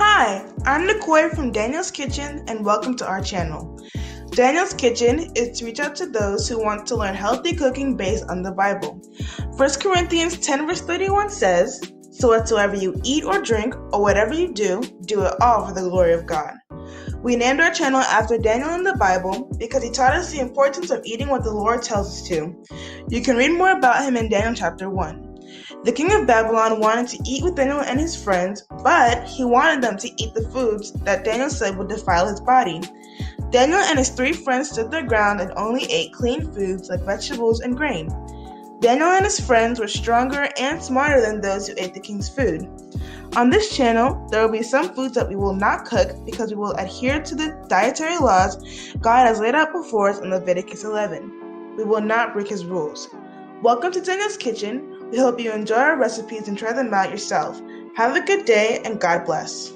Hi, I'm Nicole from Daniel's Kitchen and welcome to our channel. Daniel's Kitchen is to reach out to those who want to learn healthy cooking based on the Bible. 1 Corinthians 10 verse 31 says, "So whatsoever you eat or drink or whatever you do, do it all for the glory of God." We named our channel after Daniel in the Bible because he taught us the importance of eating what the Lord tells us to. You can read more about him in Daniel chapter 1. The king of Babylon wanted to eat with Daniel and his friends, but he wanted them to eat the foods that Daniel said would defile his body. Daniel and his 3 friends stood their ground and only ate clean foods like vegetables and grain. Daniel and his friends were stronger and smarter than those who ate the king's food. On this channel, there will be some foods that we will not cook because we will adhere to the dietary laws God has laid out before us in Leviticus 11. We will not break his rules. Welcome to Daniel's Kitchen. We hope you enjoy our recipes and try them out yourself. Have a good day and God bless.